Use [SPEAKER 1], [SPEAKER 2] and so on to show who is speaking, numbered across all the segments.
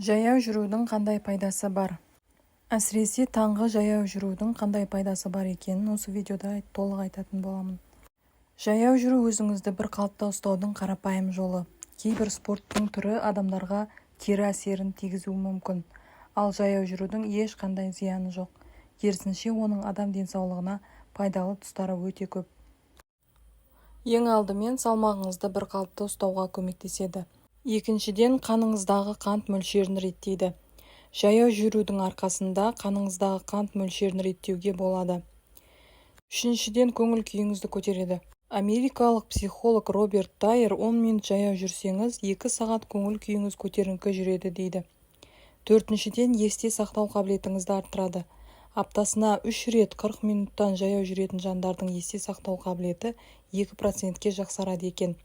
[SPEAKER 1] Жаяу жүрудің қандай пайдасы бар? Әсіресе таңғы жаяу жүрудің қандай пайдасы бар екенін осы видеода толық айтатын боламын. Жаяу жүру өзіңізді бір қалыпта ұстаудың қарапайым жолы. Кейбір спорттың түрі адамдарға кері әсерін тигізуі мүмкін, ал жаяу жүрудің ешқандай зияны жоқ. Керісінше оның адам денсаулығына пайдалы тұстары өте көп. Ең алдымен салмағыңызды бір қалыпта ұстауға көмектеседі. Екіншіден, қаныңыздағы қант мөлшерін реттейді. Жаяу жүрудің арқасында қаныңыздағы қант мөлшерін реттеуге болады. Үшіншіден, көңіл күйіңізді көтереді. Америкалық психолог Роберт Тайер 10 минут жаяу жүрсеңіз, 2 сағат көңіл күйіңіз көтеріңкі жүреді дейді. Төртіншіден, есте сақтау қабілетіңізді арттырады. Аптасына 3 рет 40 минуттан жаяу жүретін жандардың есте сақтау қабілеті 2%-ке жақсарады екен.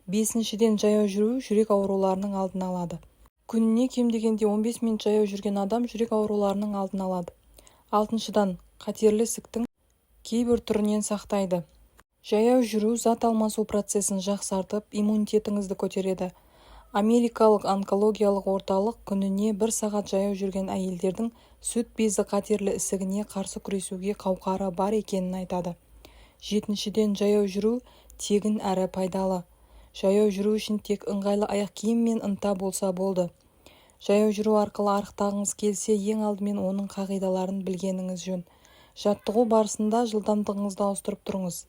[SPEAKER 1] Бесіншіден, жаяу жүру жүрек ауруларының алдын алады. Күніне кем дегенде 15 минут жаяу жүрген адам жүрек ауруларының алдын алады. Алтыншыдан, қатерлі ісіктің кейбір түрінен сақтайды. Жаяу жүру зат алмасу процесін жақсартып, иммунитетіңізді көтереді. Америкалық онкологиялық орталық күніне 1 сағат жаяу жүрген әйелдердің сүт безі қатерлі ісігіне қарсы күресуге қауқары бар екенін айтады. Жетіншіден, жаяу жүру тегін әрі пайдалы. Жаяу жүру үшін тек ыңғайлы аяқ киім мен ынта болса болды. Жаяу жүру арқылы арықтағыңыз келсе, ең алдымен оның қағидаларын білгеніңіз жөн. Жаттығу барысында жылдамдығыңызды ауыстырып тұрыңыз.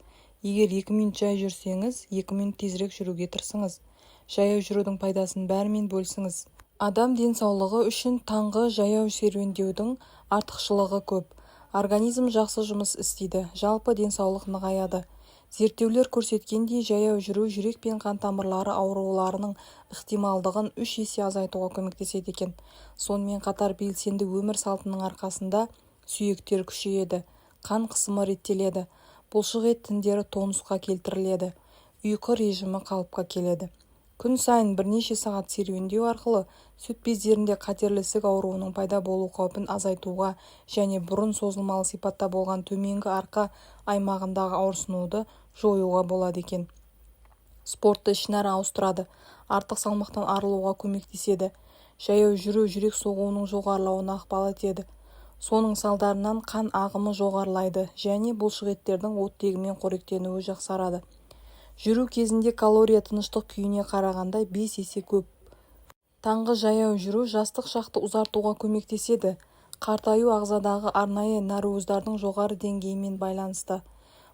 [SPEAKER 1] Егер 2 минут жай жүрсеңіз, 2 минут тезірек жүруге тырысыңыз. Жаяу жүрудің пайдасын бәрімен бөлісіңіз. Адам денсаулығы үшін таңғы жаяу серуендеудің артықшылығы көп. Организм жақсы жұмыс істейді, жалпы денсаулық нығаяды. Зерттеулер көрсеткендей, жаяу жүру жүрек пен қан тамырлары ауруларының ықтималдығын 3 есе азайтуға көмектеседі екен. Сонымен қатар белсенді өмір салтының арқасында сүйектер күшейеді, қан қысымы реттеледі, бұлшық ет тіндері тонусқа келтіріледі, ұйқы режимі қалыпқа келеді. Күн сайын бірнеше сағат серуендеу арқылы сүт бездерінде қатерлі ісік ауруының пайда болу қаупін азайтуға және бұрын созылмалы сипатта болған төменгі арқа аймағындағы ауырсынуды жоюға болады екен. Спортты ішінара ауыстырады, артық салмақтан арылуға көмектеседі. Жаяу жүру жүрек соғуының жоғарылауына ықпал етеді. Соның салдарынан қан ағымы жоғарылайды және бұлшық еттердің оттегімен қоректенуі жақсарады. Жүру кезінде калория тыныштық күйіне қарағанда 5 есе көп. Таңғы жаяу жүру жастық шақты ұзартуға көмектеседі. Қартаю ағзадағы арнайы нәруыздардың жоғары деңгейімен байланысты.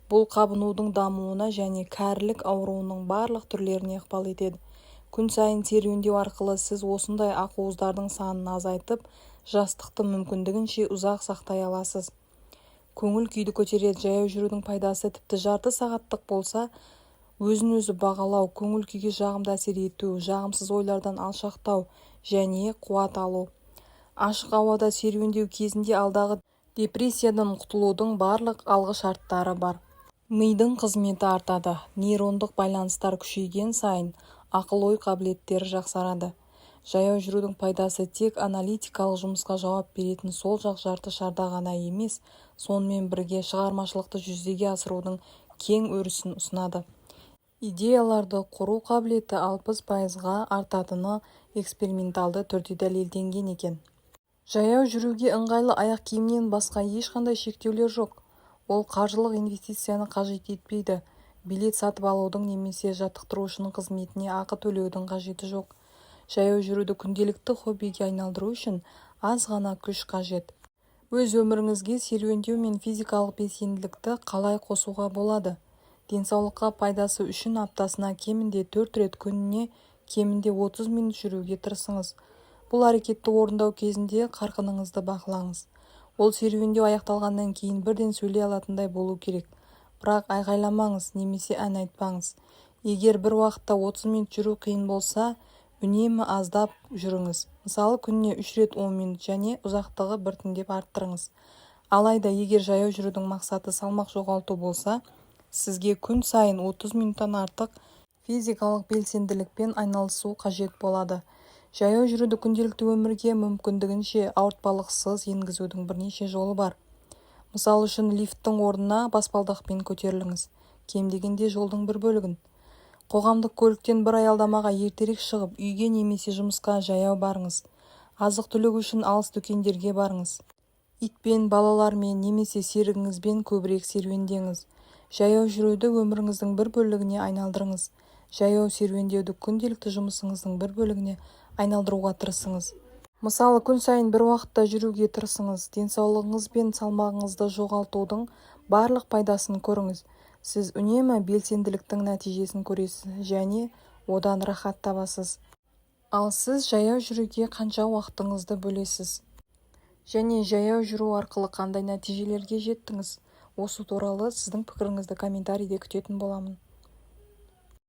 [SPEAKER 1] Бұл қабынудың дамуына және кәрілік ауруының барлық түрлеріне ықпал етеді. Күн сайын серуендеу арқылы сіз осындай ақуыздардың санын азайтып, жастықты мүмкіндігінше ұзақ сақтай аласыз. Көңіл күйді көтереді. Жаяу жүрудің пайдасы тіпті жарты сағаттық болса, өзін-өзі бағалау, көңіл күйге жағымды әсер ету, жағымсыз ойлардан алшақтау және қуат алу. Ашық ауада серуендеу кезінде алдағы депрессиядан құтылудың барлық алғы шарттары бар. Мидың қызметі артады. Нейрондық байланыстар күшейген сайын ақыл-ой қабілеттері жақсарады. Жаяу жүрудің пайдасы тек аналитикалық жұмысқа жауап беретін сол жақ жарты шарда ғана емес, сонымен бірге шығармашылықты жүзеге асырудың кең өрісін ұсынады. Идеяларды құру қабілеті 60%-ға артатыны эксперименталды түрде дәлелденген екен. Жаяу жүруге ыңғайлы аяқ киімнен басқа ешқандай шектеулер жоқ. Ол қаржылық инвестицияны қажет етпейді. Билет сатып алудың немесе жаттықтырушының қызметіне ақы төлеудің қажеті жоқ. Жаяу жүруді күнделікті хоббиге айналдыру үшін аз ғана күш қажет. Өз өміріңізге серуендеу мен физикалық белсенділікті қалай қосуға болады? Денсаулыққа пайдасы үшін аптасына кемінде 4 рет, күніне кемінде 30 минут жүруге тырысыңыз. Бұл әрекетті орындау кезінде қарқыныңызды бақылаңыз. Ол серуендеу аяқталғаннан кейін бірден сөйлей алатындай болу керек. Бірақ айғайламаңыз немесе ән айтпаңыз. Егер бір уақытта 30 минут жүру қиын болса, үнемі аздап жүріңіз. Мысалы, күніне 3 рет 10 минут және ұзақтығы біртіндеп арттырыңыз. Алайда, егер жаяу жүрудің мақсаты салмақ жоғалту болса, сізге күн сайын 30 минуттан артық физикалық белсенділікпен айналысу қажет болады. Жаяу жүруді күнделікті өмірге мүмкіндігінше ауыртпалықсыз енгізудің бірнеше жолы бар. Мысал үшін, лифттің орнына баспалдақпен көтеріліңіз. Кем дегенде жолдың бір бөлігін. Қоғамдық көліктен бір аялдамаға ертерек шығып, үйге немесе жұмысқа жаяу барыңыз. азық-түлік үшін алыс дүкендерге барыңыз. Итпен, балалармен немесе серігіңізбен көбірек серуендеңіз. Жаяу жүруді өміріңіздің бір бөлігіне айналдырыңыз. Жаяу серуендеуді күнделікті жұмысыңыздың бір бөлігіне айналдыруға тырысыңыз. Мысалы, күн сайын бір уақытта жүруге тырысыңыз. Денсаулығыңыз бен салмағыңызды жоғалтудың барлық пайдасын көріңіз. Сіз үнемі белсенділіктің нәтижесін көресіз және одан рахат табасыз. Ал сіз жаяу жүруге қанша уақытыңызды бөлесіз? Және жаяу жүру арқылы қандай нәтижелерге жеттіңіз? Осы туралы сіздің пікіріңізді комментарийде күтетін боламын.